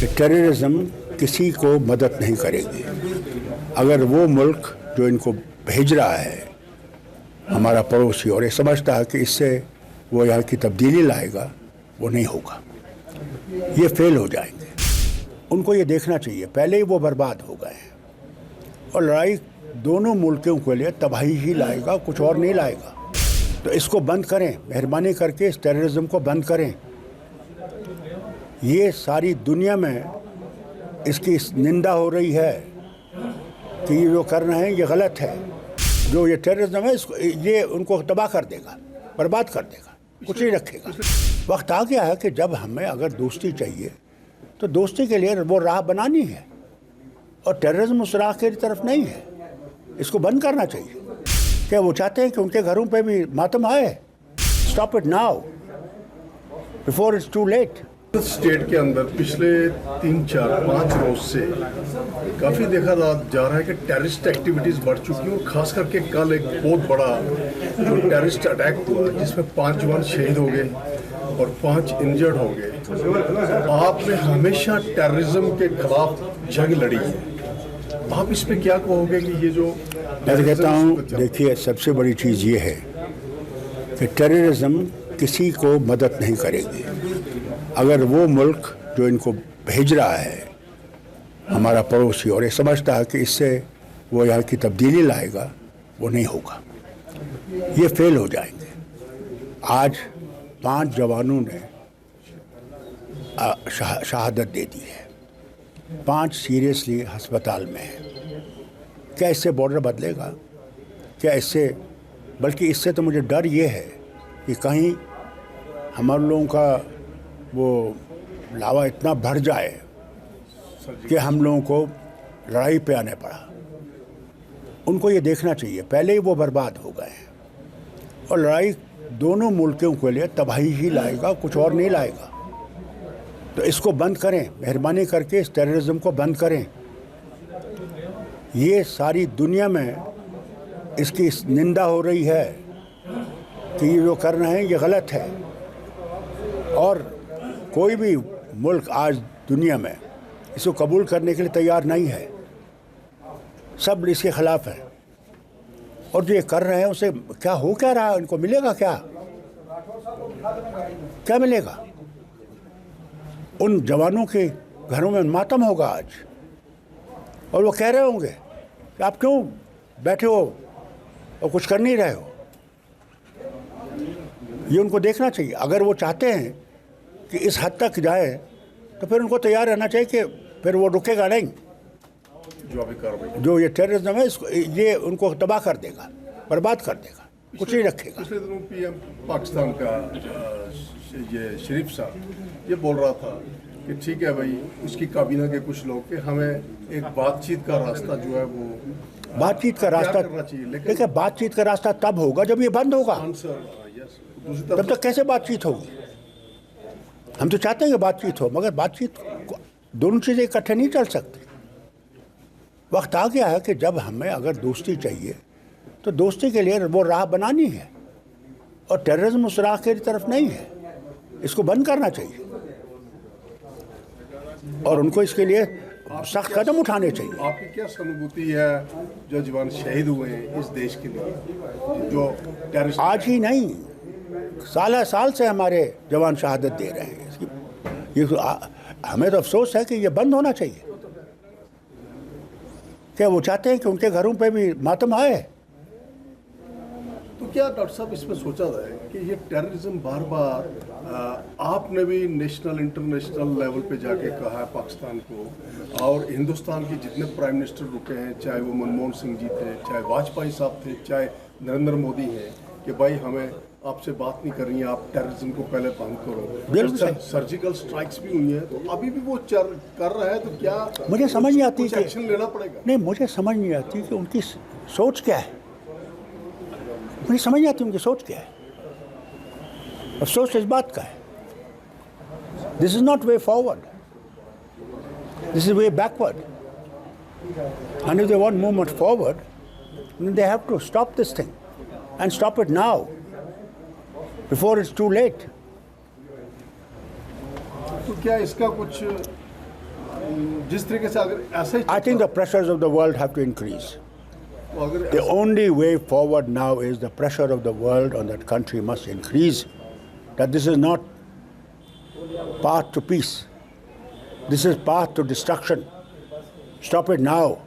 कि टेररिज्म किसी को मदद नहीं करेगी। अगर वो मुल्क जो इनको भेज रहा है, हमारा पड़ोसी, और ये समझता है कि इससे वो यहाँ की तब्दीली लाएगा, वो नहीं होगा, ये फेल हो जाएंगे। उनको ये देखना चाहिए पहले ही वो बर्बाद हो गए हैं, और लड़ाई दोनों मुल्कों के लिए तबाही ही लाएगा, कुछ और नहीं लाएगा। तो इसको बंद करें, मेहरबानी करके इस टेररिज्म को बंद करें। ये सारी दुनिया में इसकी निंदा हो रही है कि ये जो कर रहे हैं ये गलत है। जो ये टेररिज्म है इसको, ये उनको तबाह कर देगा, बर्बाद कर देगा, कुछ नहीं रखेगा। वक्त आ गया है कि जब हमें अगर दोस्ती चाहिए तो दोस्ती के लिए वो राह बनानी है, और टेररिज्म उस राह की तरफ नहीं है। इसको बंद करना चाहिए। क्या वो चाहते हैं कि उनके घरों पे भी मातम आए? Stop it now before it's too late. State के अंदर पिछले 3, 4, 5 रोज से काफ़ी देखा जा रहा है कि टेररिस्ट एक्टिविटीज़ बढ़ चुकी हैं, और खास करके कल एक बहुत बड़ा जो टेररिस्ट अटैक हुआ जिसमें 5 जवान शहीद हो गए और 5 इंजर्ड हो गए। आपने हमेशा टेररिज्म के खिलाफ जंग लड़ी है, आप इस पे क्या कहोगे कि ये जो मैं तो कहता हूँ, देखिए सबसे बड़ी चीज़ ये है कि टेररिज्म किसी को मदद नहीं करेगी। अगर वो मुल्क जो इनको भेज रहा है, हमारा पड़ोसी, और ये समझता है कि इससे वो यहाँ की तब्दीली लाएगा, वो नहीं होगा, ये फेल हो जाएंगे। आज 5 जवानों ने शहादत दे दी है, 5 सीरियसली अस्पताल में हैं। क्या इससे बॉर्डर बदलेगा? क्या इससे, बल्कि इससे तो मुझे डर ये है कि कहीं हमारे लोगों का वो लावा इतना भर जाए कि हम लोगों को लड़ाई पे आने पड़ा। उनको ये देखना चाहिए पहले ही वो बर्बाद हो गए हैं, और लड़ाई दोनों मुल्कों के लिए तबाही ही लाएगा, कुछ और नहीं लाएगा। तो इसको बंद करें, मेहरबानी करके इस टेररिज्म को बंद करें। ये सारी दुनिया में इसकी निंदा हो रही है कि ये जो कर रहे हैं ये गलत है, और कोई भी मुल्क आज दुनिया में इसको कबूल करने के लिए तैयार नहीं है। सब इसके खिलाफ है, और जो ये कर रहे हैं उसे क्या हो क्या रहा है, उनको मिलेगा क्या? क्या मिलेगा? उन जवानों के घरों में मातम होगा आज, और वो कह रहे होंगे कि आप क्यों बैठे हो और कुछ कर नहीं रहे हो। ये उनको देखना चाहिए। अगर वो चाहते हैं कि इस हद तक जाए तो फिर उनको तैयार रहना चाहिए कि फिर वो रुकेगा नहीं। जो ये टेररिज्म है इसको, ये उनको तबाह कर देगा, बर्बाद कर देगा, कुछ नहीं रखेगा। पिछले दिनों पीएम पाकिस्तान का ये शरीफ साहब ये बोल रहा था कि ठीक है भाई, उसकी काबीना के कुछ लोग कि हमें एक बातचीत का रास्ता जो है वो बातचीत का रास्ता करना चाहिए, लेकिन बातचीत का रास्ता तब होगा जब ये बंद होगा। तब तक कैसे बातचीत होगी? हम तो चाहते हैं कि बातचीत हो, मगर बातचीत दोनों चीज़ें इकट्ठे नहीं चल सकती। वक्त आ गया है कि जब हमें अगर दोस्ती चाहिए तो दोस्ती के लिए वो राह बनानी है, और टेररिज्म उस राह की तरफ नहीं है। इसको बंद करना चाहिए, और उनको इसके लिए सख्त कदम उठाने चाहिए। आपकी क्या सहानुभूति है जो जवान शहीद हुए हैं इस देश के लिए, जो टेररिस्ट? आज ही नहीं, साल से हमारे जवान शहादत दे रहे हैं। ये हमें तो अफसोस है कि ये बंद होना चाहिए। क्या वो चाहते हैं कि उनके घरों पे भी मातम आए? तो क्या डॉक्टर साहब इसमें सोचा जाए कि ये टेररिज्म बार बार आपने भी नेशनल इंटरनेशनल लेवल पे जाके कहा है पाकिस्तान को, और हिंदुस्तान के जितने प्राइम मिनिस्टर रुके हैं, चाहे वो मनमोहन सिंह जी थे, चाहे वाजपेयी साहब थे, चाहे नरेंद्र मोदी हैं, कि भाई हमें आपसे बात नहीं करनी है, आप टेररिज्म को पहले बंद करो। सर्जिकल स्ट्राइक्स भी हुई हैं, तो अभी भी वो कर रहा है, तो क्या मुझे समझ नहीं आती कि एक्शन लेना पड़ेगा? नहीं, मुझे समझ नहीं आती कि उनकी सोच क्या है। मुझे समझ नहीं आती उनकी सोच क्या है। अफसोस इस बात का है, this is not way forward, this is way backward. And if they want movement forward, then they have to stop this thing and stop it now before it's too late. तो क्या इसका कुछ जिस तरीके से अगर ऐसे ही I think the pressures of the world have to increase. तो अगर The only way forward now is the pressure of the world on that country must increase. That this is not path to peace. This is path to destruction. Stop it now.